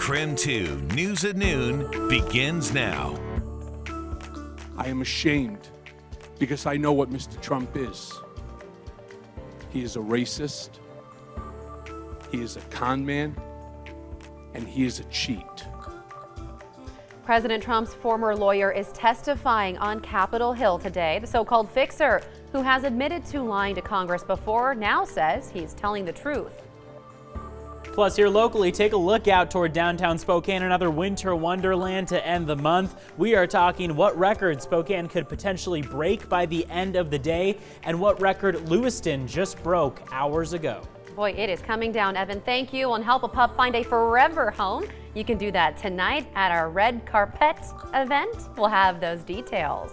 KREM 2 News at Noon begins now. I am ashamed because I know what Mr. Trump is. He is a racist, he is a con man, and he is a cheat. President Trump's former lawyer is testifying on Capitol Hill today. The so-called fixer, who has admitted to lying to Congress before, now says he's telling the truth. Plus, here locally, take a look out toward downtown Spokane, another winter wonderland to end the month. We are talking what record Spokane could potentially break by the end of the day and what record Lewiston just broke hours ago. Boy, it is coming down, Evan. Thank you. And help a pup find a forever home. You can do that tonight at our Red Carpet event. We'll have those details.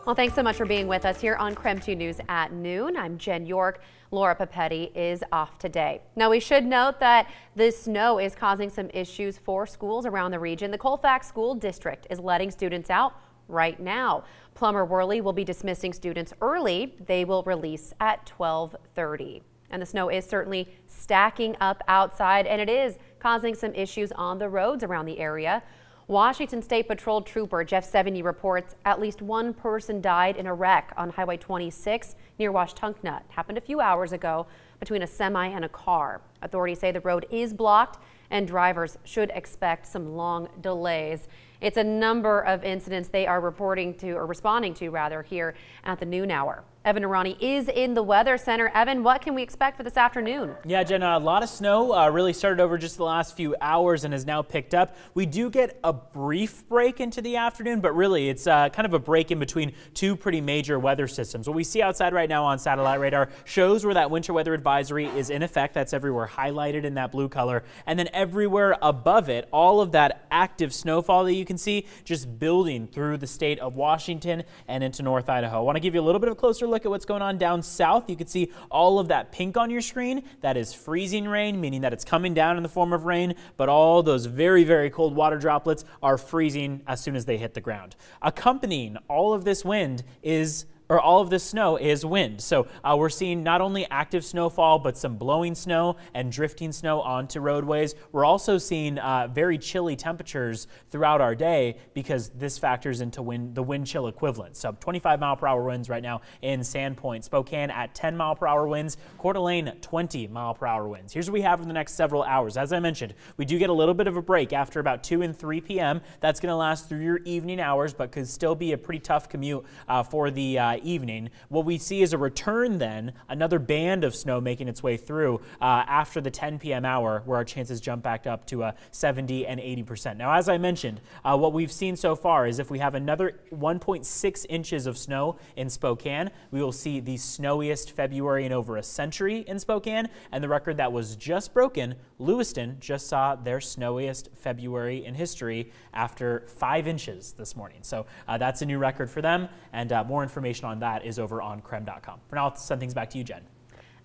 Well, thanks so much for being with us here on KREM 2 News at noon. I'm Jen York. Laura Papetti is off today. Now, we should note that this snow is causing some issues for schools around the region. The Colfax School District is letting students out right now. Plummer Worley will be dismissing students early. They will release at 12:30. And the snow is certainly stacking up outside, and it is causing some issues on the roads around the area. Washington State Patrol Trooper Jeff Sevigny reports at least one person died in a wreck on Highway 26 near Washtunkna. It happened a few hours ago between a semi and a car. Authorities say the road is blocked and drivers should expect some long delays. It's a number of incidents they are reporting to, or responding to rather, here at the noon hour. Evan Arani is in the Weather Center. Evan, what can we expect for this afternoon? Yeah, Jenna, a lot of snow really started over just the last few hours and has now picked up. We do get a brief break into the afternoon, but really it's kind of a break in between two pretty major weather systems. What we see outside right now on satellite radar shows where that winter weather advisory is in effect. That's everywhere highlighted in that blue color. And then everywhere above it, all of that active snowfall that you can see just building through the state of Washington and into North Idaho. I want to give you a little bit of a closer look at what's going on down south. You can see all of that pink on your screen. That is freezing rain, meaning that it's coming down in the form of rain, but all those very, very cold water droplets are freezing as soon as they hit the ground. Accompanying all of this wind is all of this snow is wind. So we're seeing not only active snowfall, but some blowing snow and drifting snow onto roadways. We're also seeing very chilly temperatures throughout our day because this factors into the wind chill equivalent. So 25-mile-per-hour winds right now in Sandpoint. Spokane at 10-mile-per-hour winds. Coeur d'Alene, 20-mile-per-hour winds. Here's what we have for the next several hours. As I mentioned, we do get a little bit of a break after about 2 and 3 p.m. That's going to last through your evening hours, but could still be a pretty tough commute for the evening. What we see is a return then, another band of snow making its way through after the 10 p.m. hour, where our chances jump back up to 70 and 80%. Now, as I mentioned, what we've seen so far is if we have another 1.6 inches of snow in Spokane, we will see the snowiest February in over a century in Spokane, and the record that was just broken, Lewiston just saw their snowiest February in history after 5 inches this morning. So that's a new record for them, and more information on that is over on KREM.com. For now, I'll send things back to you, Jen.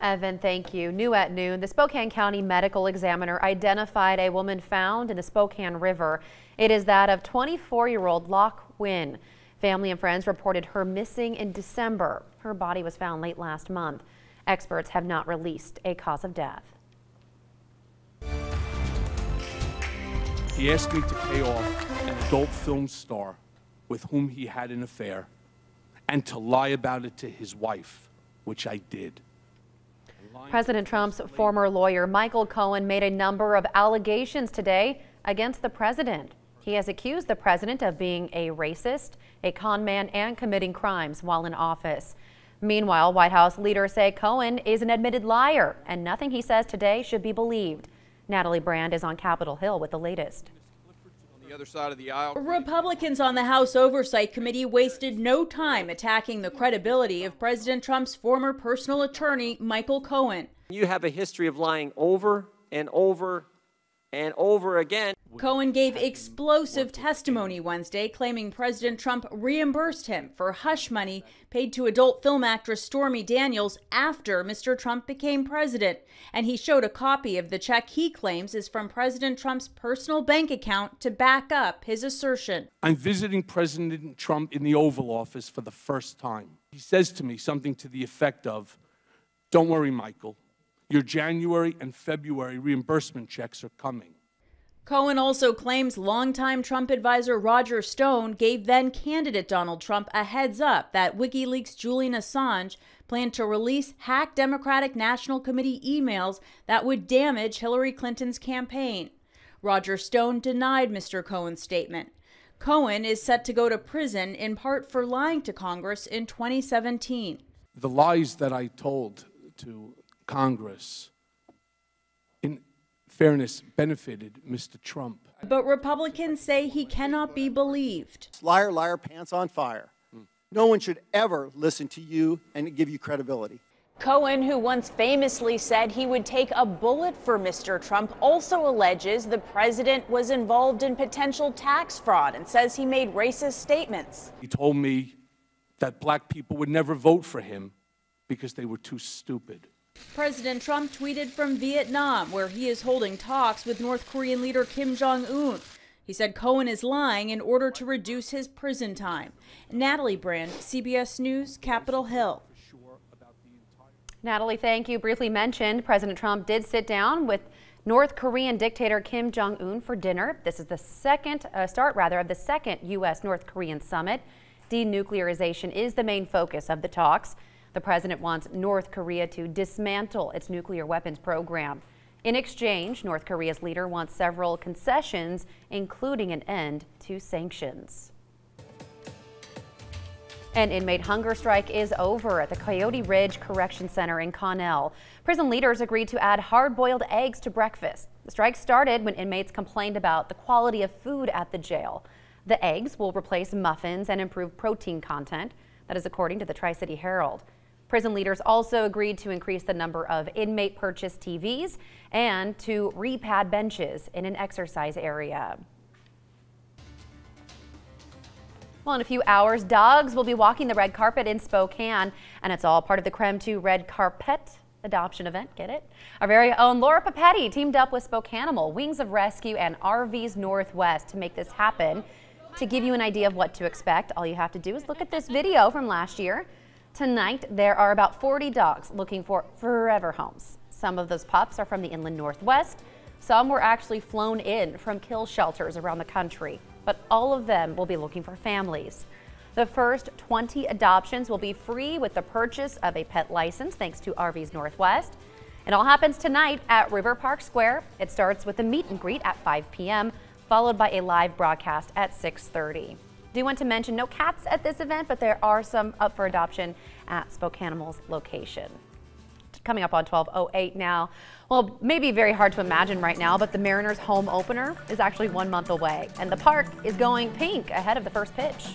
Evan, thank you. New at noon, the Spokane County Medical Examiner identified a woman found in the Spokane River. It is that of 24-year-old Locke Wynn. Family and friends reported her missing in December. Her body was found late last month. Experts have not released a cause of death. He asked me to pay off an adult film star with whom he had an affair and to lie about it to his wife, which I did. President Trump's former lawyer, Michael Cohen, made a number of allegations today against the president. He has accused the president of being a racist, a con man, and committing crimes while in office. Meanwhile, White House leaders say Cohen is an admitted liar, and nothing he says today should be believed. Natalie Brand is on Capitol Hill with the latest. The other side of the aisle. Republicans on the House Oversight Committee wasted no time attacking the credibility of President Trump's former personal attorney, Michael Cohen. You have a history of lying over and over and over again. Cohen gave explosive testimony Wednesday, claiming President Trump reimbursed him for hush money paid to adult film actress Stormy Daniels after Mr. Trump became president. And he showed a copy of the check he claims is from President Trump's personal bank account to back up his assertion. I'm visiting President Trump in the Oval Office for the first time. He says to me something to the effect of, "Don't worry, Michael. Your January and February reimbursement checks are coming." Cohen also claims longtime Trump advisor Roger Stone gave then-candidate Donald Trump a heads up that WikiLeaks' Julian Assange planned to release hacked Democratic National Committee emails that would damage Hillary Clinton's campaign. Roger Stone denied Mr. Cohen's statement. Cohen is set to go to prison in part for lying to Congress in 2017. The lies that I told to Congress, in fairness, benefited Mr. Trump. But Republicans say he cannot be believed. Liar, liar, pants on fire. No one should ever listen to you and give you credibility. Cohen, who once famously said he would take a bullet for Mr. Trump, also alleges the president was involved in potential tax fraud and says he made racist statements. He told me that black people would never vote for him because they were too stupid. President Trump tweeted from Vietnam, where he is holding talks with North Korean leader Kim Jong-un. He said Cohen is lying in order to reduce his prison time. Natalie Brand, CBS News, Capitol Hill. Natalie, thank you. Briefly mentioned, President Trump did sit down with North Korean dictator Kim Jong-un for dinner. This is the start of the second U.S.-North Korean summit. Denuclearization is the main focus of the talks. The president wants North Korea to dismantle its nuclear weapons program. In exchange, North Korea's leader wants several concessions, including an end to sanctions. An inmate hunger strike is over at the Coyote Ridge Correction Center in Connell. Prison leaders agreed to add hard-boiled eggs to breakfast. The strike started when inmates complained about the quality of food at the jail. The eggs will replace muffins and improve protein content. That is according to the Tri-City Herald. Prison leaders also agreed to increase the number of inmate-purchased TVs and to repad benches in an exercise area. Well, in a few hours, dogs will be walking the red carpet in Spokane, and it's all part of the KREM 2 Red Carpet adoption event. Get it? Our very own Laura Papetti teamed up with Spokanimal, Wings of Rescue, and RVs Northwest to make this happen. To give you an idea of what to expect, all you have to do is look at this video from last year. Tonight, there are about 40 dogs looking for forever homes. Some of those pups are from the inland Northwest. Some were actually flown in from kill shelters around the country, but all of them will be looking for families. The first 20 adoptions will be free with the purchase of a pet license, thanks to RVs Northwest. It all happens tonight at River Park Square. It starts with a meet and greet at 5 p.m., followed by a live broadcast at 6:30. Do want to mention no cats at this event, but there are some up for adoption at Spokanimal's location. Coming up on 12:08 now. Well, maybe very hard to imagine right now, but the Mariners' home opener is actually 1 month away, and the park is going pink ahead of the first pitch.